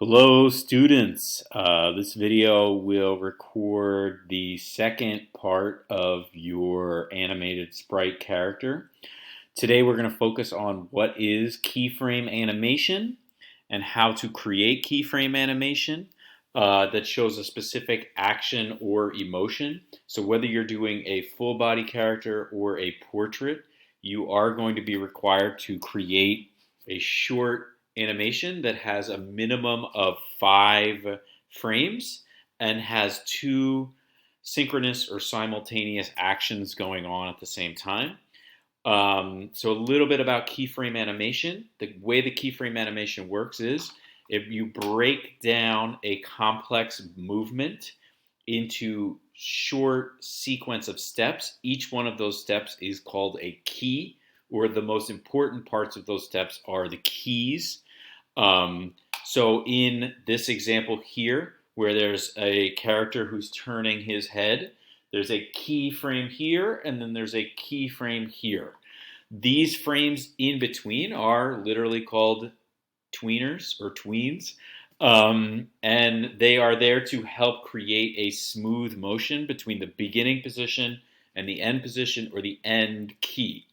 Hello students, this video will record the second part of your animated sprite character. Today we're going to focus on what is keyframe animation and how to create keyframe animation that shows a specific action or emotion. So whether you're doing a full body character or a portrait, you are going to be required to create a short animation that has a minimum of 5 frames and has two synchronous or simultaneous actions going on at the same time. So a little bit about keyframe animation. The way the keyframe animation works is if you break down a complex movement into short sequence of steps, each one of those steps is called a key, or the most important parts of those steps are the keys. So in this example here, where there's a character who's turning his head, there's a keyframe here, and then there's a keyframe here. These frames in between are literally called tweeners or tweens, and they are there to help create a smooth motion between the beginning position and the end position or the end key.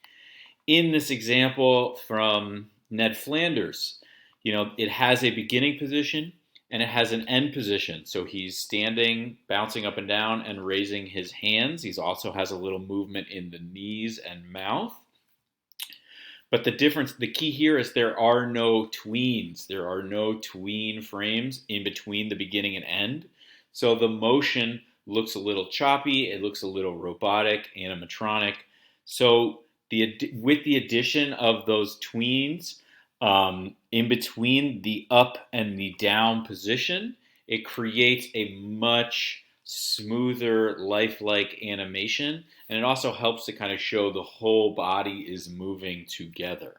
In this example from Ned Flanders, it has a beginning position and it has an end position. So he's standing, bouncing up and down and raising his hands. He also has a little movement in the knees and mouth. But the key here is there are no tweens. There are no tween frames in between the beginning and end. So the motion looks a little choppy. It looks a little robotic, animatronic. So with the addition of those tweens in between the up and the down position, it creates a much smoother, lifelike animation, and it also helps to kind of show the whole body is moving together.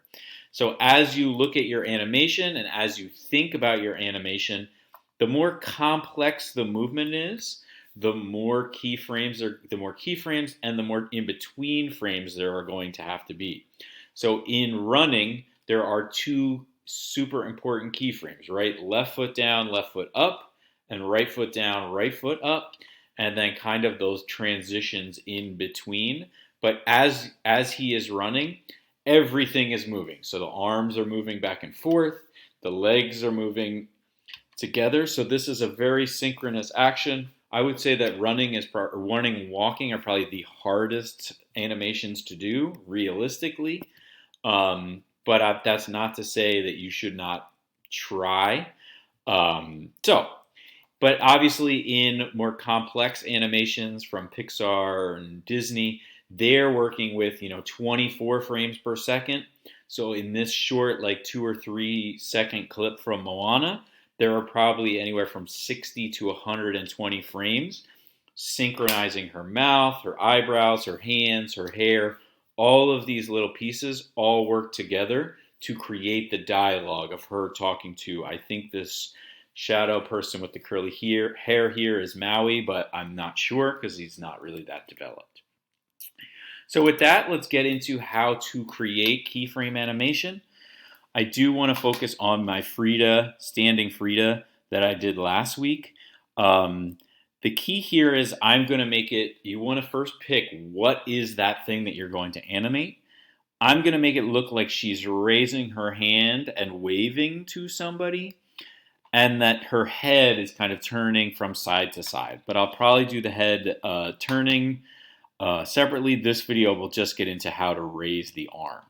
So as you look at your animation and as you think about your animation, the more complex the movement is, the more keyframes and the more in between frames there are going to have to be. So in running, there are two super important keyframes, right? Left foot down, left foot up, and right foot down, right foot up, and then kind of those transitions in between. But as he is running, everything is moving. So the arms are moving back and forth, the legs are moving together. So this is a very synchronous action. I would say that running and walking are probably the hardest animations to do realistically. But that's not to say that you should not try. But obviously in more complex animations from Pixar and Disney, they're working with 24 frames per second. So in this short, like 2 or 3 second clip from Moana, there are probably anywhere from 60 to 120 frames, synchronizing her mouth, her eyebrows, her hands, her hair. All of these little pieces all work together to create the dialogue of her talking to, I think this shadow person with the curly hair here is Maui, but I'm not sure because he's not really that developed. So with that, let's get into how to create keyframe animation. I do want to focus on my standing Frida that I did last week. The key here is I'm going to make it, you want to first pick what is that thing that you're going to animate. I'm going to make it look like she's raising her hand and waving to somebody, and that her head is kind of turning from side to side. But I'll probably do the head turning separately. This video will just get into how to raise the arm.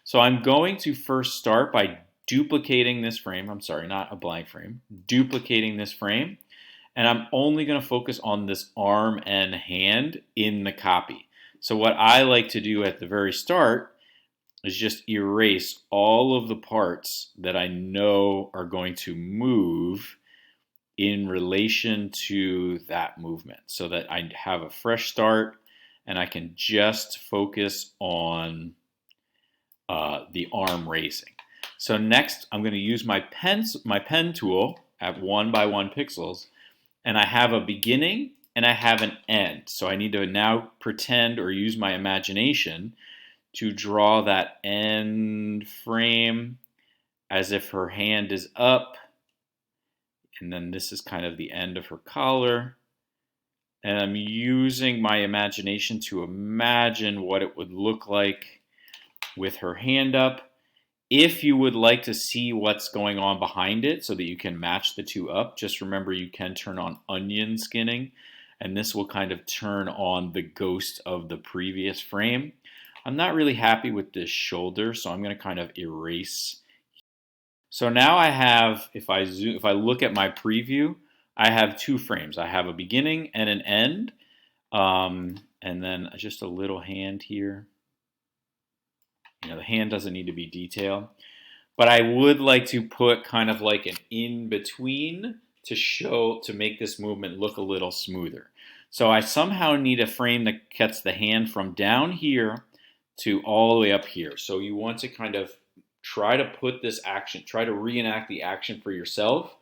So I'm going to first start by duplicating this frame. I'm sorry, not a blank frame. Duplicating this frame. And I'm only going to focus on this arm and hand in the copy. So what I like to do at the very start is just erase all of the parts that I know are going to move in relation to that movement so that I have a fresh start and I can just focus on the arm raising. So next I'm going to use my pen tool at 1 by 1 pixels, and I have a beginning and I have an end. So I need to now pretend or use my imagination to draw that end frame as if her hand is up And then this is kind of the end of her collar. And I'm using my imagination to imagine what it would look like with her hand up. If you would like to see what's going on behind it so that you can match the two up, just remember you can turn on onion skinning, and this will kind of turn on the ghost of the previous frame. I'm not really happy with this shoulder, so I'm going to kind of erase. So now I have, if I look at my preview, I have two frames. I have a beginning and an end, and then just a little hand here. You know, the hand doesn't need to be detailed, but I would like to put kind of like an in-between to make this movement look a little smoother. So I somehow need a frame that gets the hand from down here to all the way up here. So you want to kind of try to put this action, try to reenact the action for yourself.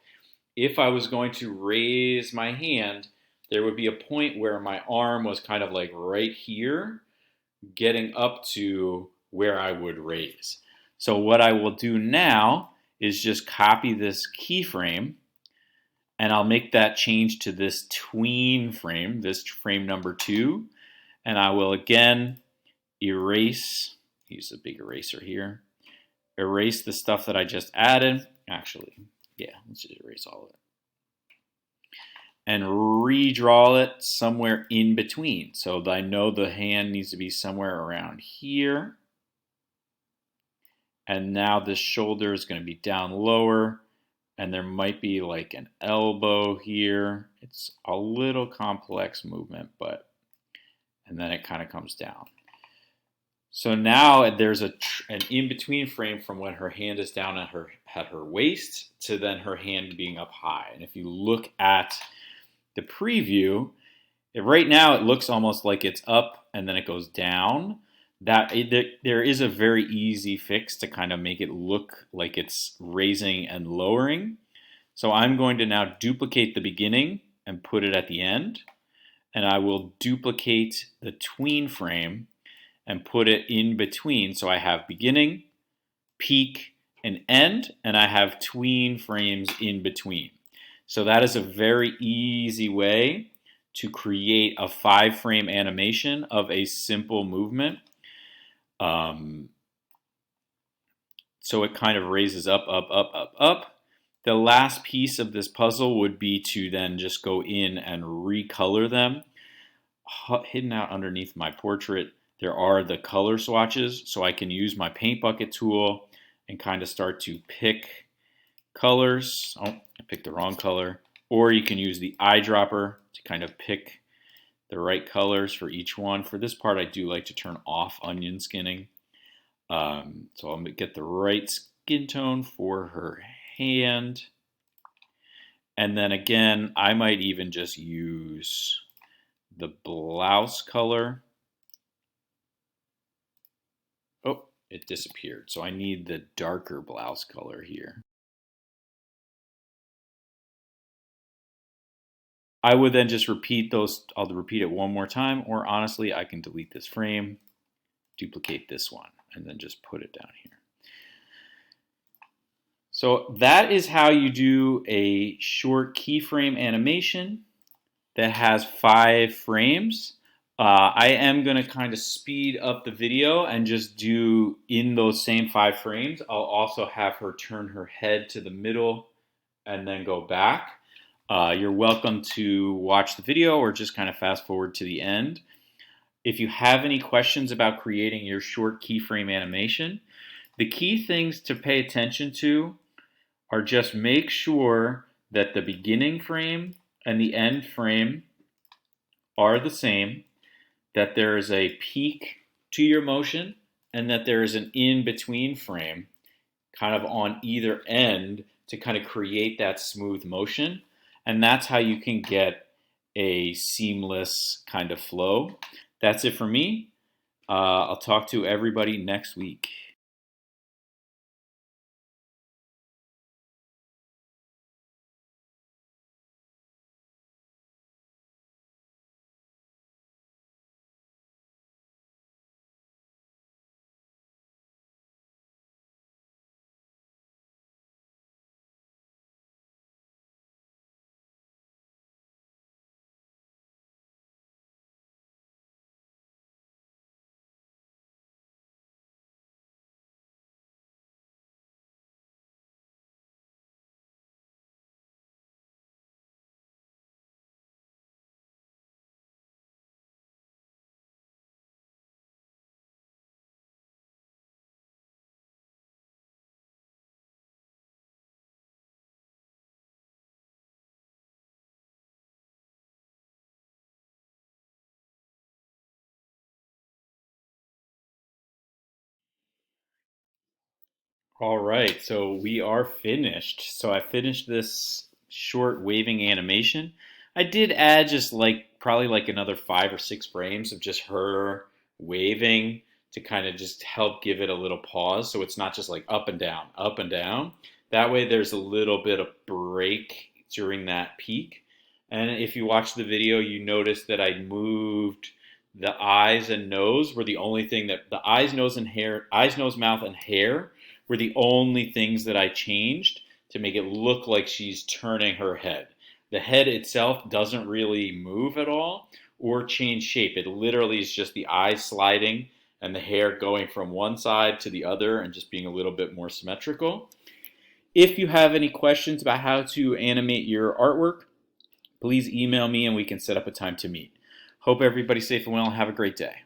If I was going to raise my hand, there would be a point where my arm was kind of like right here, getting up to where I would raise. So what I will do now is just copy this keyframe, and I'll make that change to this tween frame, this frame number 2, and I will again erase, use a big eraser here, erase the stuff that I just added. Actually, yeah, let's just erase all of it. And redraw it somewhere in between. So I know the hand needs to be somewhere around here. And now this shoulder is going to be down lower. And there might be like an elbow here. It's a little complex movement, and then it kind of comes down. So now there's an in-between frame from when her hand is down at her waist to then her hand being up high. And if you look at the preview, right now it looks almost like it's up and then it goes down. There is a very easy fix to kind of make it look like it's raising and lowering. So I'm going to now duplicate the beginning and put it at the end. And I will duplicate the tween frame and put it in between. So I have beginning, peak, and end, and I have tween frames in between. So that is a very easy way to create a 5-frame animation of a simple movement. So it kind of raises up, up, up, up, up. The last piece of this puzzle would be to then just go in and recolor them. Hidden out underneath my portrait, there are the color swatches, so I can use my paint bucket tool and kind of start to pick colors. Oh, I picked the wrong color. Or you can use the eyedropper to kind of pick the right colors for each one. For this part, I do like to turn off onion skinning. So I'll get the right skin tone for her hand. And then again, I might even just use the blouse color. Oh, it disappeared. So I need the darker blouse color here. I would then just repeat those. I'll repeat it one more time, or honestly, I can delete this frame, duplicate this one, and then just put it down here. So that is how you do a short keyframe animation that has 5 frames. I am going to kind of speed up the video and just do in those same 5 frames. I'll also have her turn her head to the middle and then go back. You're welcome to watch the video or just kind of fast forward to the end. If you have any questions about creating your short keyframe animation, the key things to pay attention to are just make sure that the beginning frame and the end frame are the same, that there is a peak to your motion, and that there is an in-between frame kind of on either end to kind of create that smooth motion. And that's how you can get a seamless kind of flow. That's it for me. I'll talk to everybody next week. All right, so we are finished. So I finished this short waving animation. I did add just like probably like another 5 or 6 frames of just her waving to kind of just help give it a little pause so it's not just like up and down, up and down. That way there's a little bit of break during that peak. And if you watch the video, you notice that I moved the eyes and nose were the only thing that the eyes, nose, and hair, eyes, nose, mouth, and hair were the only things that I changed to make it look like she's turning her head. The head itself doesn't really move at all or change shape. It literally is just the eyes sliding and the hair going from one side to the other and just being a little bit more symmetrical. If you have any questions about how to animate your artwork, please email me and we can set up a time to meet. Hope everybody's safe and well and have a great day.